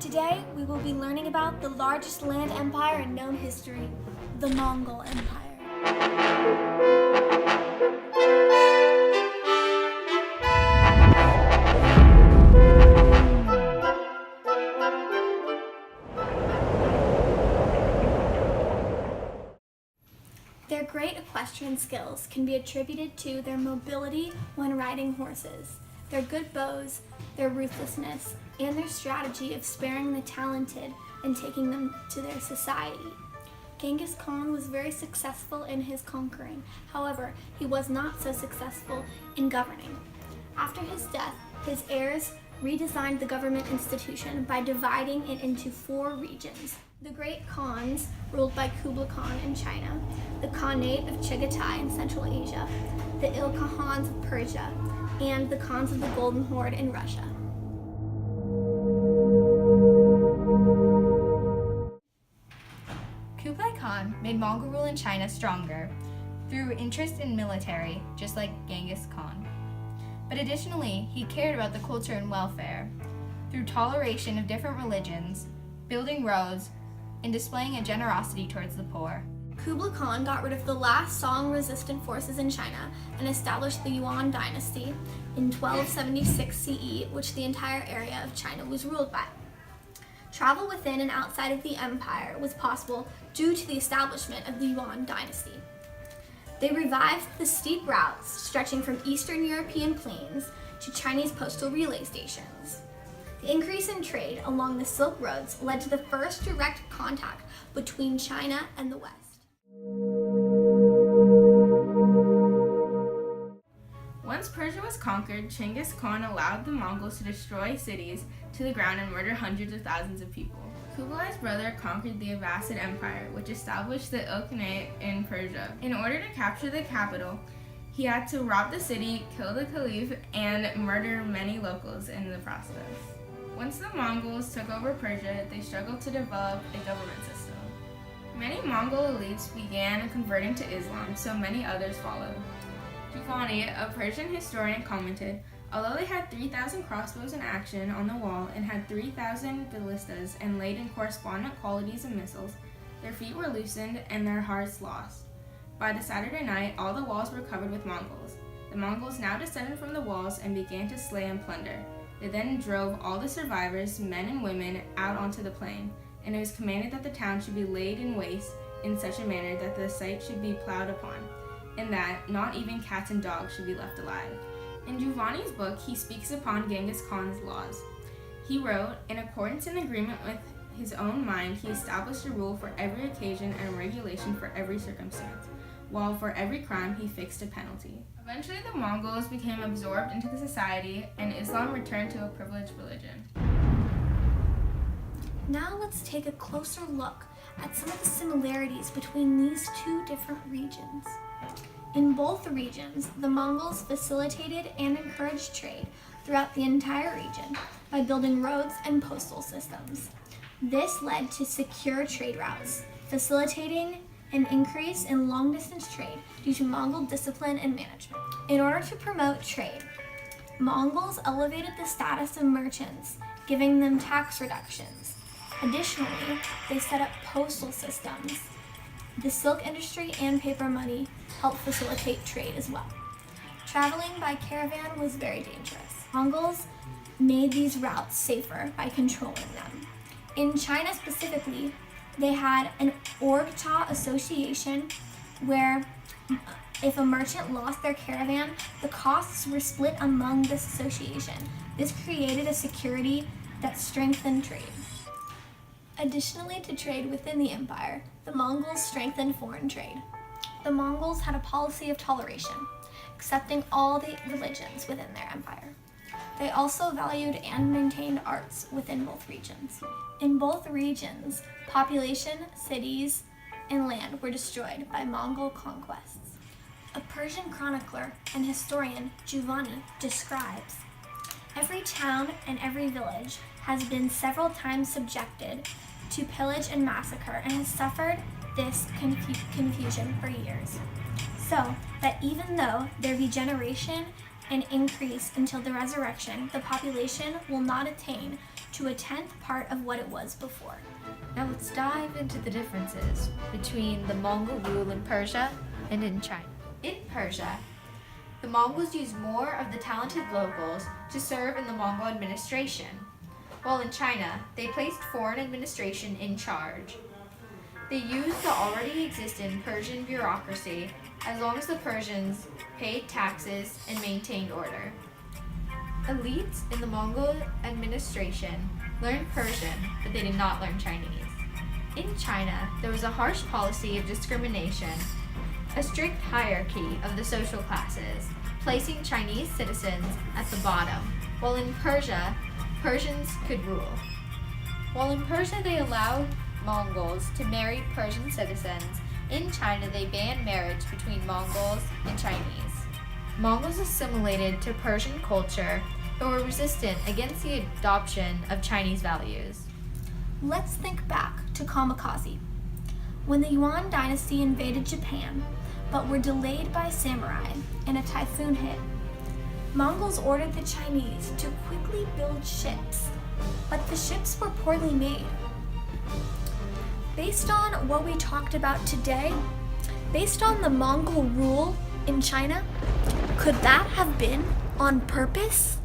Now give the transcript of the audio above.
Today, we will be learning about the largest land empire in known history, the Mongol Empire. Their great equestrian skills can be attributed to their mobility when riding horses, their good bows, their ruthlessness, and their strategy of sparing the talented and taking them to their society. Genghis Khan was very successful in his conquering. However, he was not so successful in governing. After his death, his heirs redesigned the government institution by dividing it into 4 regions. The Great Khans, ruled by Kublai Khan in China, the Khanate of Chagatai in Central Asia, the Ilkhans of Persia, and the Khans of the Golden Horde in Russia. Kublai Khan made Mongol rule in China stronger through interest in military, just like Genghis Khan. But additionally, he cared about the culture and welfare through toleration of different religions, building roads, and displaying a generosity towards the poor. Kublai Khan got rid of the last Song-resistant forces in China and established the Yuan dynasty in 1276 CE, which the entire area of China was ruled by. Travel within and outside of the empire was possible due to the establishment of the Yuan dynasty. They revived the steep routes stretching from Eastern European plains to Chinese postal relay stations. The increase in trade along the Silk Roads led to the first direct contact between China and the West. Once Persia was conquered, Genghis Khan allowed the Mongols to destroy cities to the ground and murder hundreds of thousands of people. Kublai's brother conquered the Abbasid Empire, which established the Ilkhanate in Persia. In order to capture the capital, he had to rob the city, kill the caliph, and murder many locals in the process. Once the Mongols took over Persia, they struggled to develop a government system. Many Mongol elites began converting to Islam, so many others followed. Giovanni, a Persian historian, commented, "Although they had 3,000 crossbows in action on the wall and had 3,000 ballistas and laid in correspondent quantities of missiles, their feet were loosened and their hearts lost. By the Saturday night, all the walls were covered with Mongols. The Mongols now descended from the walls and began to slay and plunder. They then drove all the survivors, men and women, out onto the plain, and it was commanded that the town should be laid in waste in such a manner that the site should be plowed upon, and that not even cats and dogs should be left alive." In Giovanni's book, he speaks upon Genghis Khan's laws. He wrote, "In accordance and agreement with his own mind, he established a rule for every occasion and a regulation for every circumstance, while for every crime he fixed a penalty." Eventually, the Mongols became absorbed into the society, and Islam returned to a privileged religion. Now let's take a closer look at some of the similarities between these 2 different regions. In both regions, the Mongols facilitated and encouraged trade throughout the entire region by building roads and postal systems. This led to secure trade routes, facilitating an increase in long-distance trade due to Mongol discipline and management. In order to promote trade, Mongols elevated the status of merchants, giving them tax reductions. Additionally, they set up postal systems. The silk industry and paper money helped facilitate trade as well. Traveling by caravan was very dangerous. Mongols made these routes safer by controlling them. In China specifically, they had an Orgta association where if a merchant lost their caravan, the costs were split among this association. This created a security that strengthened trade. Additionally to trade within the empire, the Mongols strengthened foreign trade. The Mongols had a policy of toleration, accepting all the religions within their empire. They also valued and maintained arts within both regions. In both regions, population, cities, and land were destroyed by Mongol conquests. A Persian chronicler and historian, Giovanni, describes, "Every town and every village has been several times subjected to pillage and massacre and has suffered this confusion for years, so that even though there be generation and increase until the resurrection, the population will not attain to a tenth part of what it was before. Now let's dive into the differences between the Mongol rule in Persia and in China. In Persia, the Mongols used more of the talented locals to serve in the Mongol administration, while in China, they placed foreign administration in charge. They used the already existing Persian bureaucracy as long as the Persians paid taxes and maintained order. Elites in the Mongol administration learned Persian, but they did not learn Chinese. In China, there was a harsh policy of discrimination, a strict hierarchy of the social classes, placing Chinese citizens at the bottom, while in Persia, Persians could rule. While in Persia they allowed Mongols to marry Persian citizens, in China they banned marriage between Mongols and Chinese. Mongols assimilated to Persian culture but were resistant against the adoption of Chinese values. Let's think back to Kamikaze, when the Yuan dynasty invaded Japan, but were delayed by samurai and a typhoon hit. Mongols ordered the Chinese to quickly build ships, but the ships were poorly made. Based on what we talked about today, based on the Mongol rule in China, could that have been on purpose?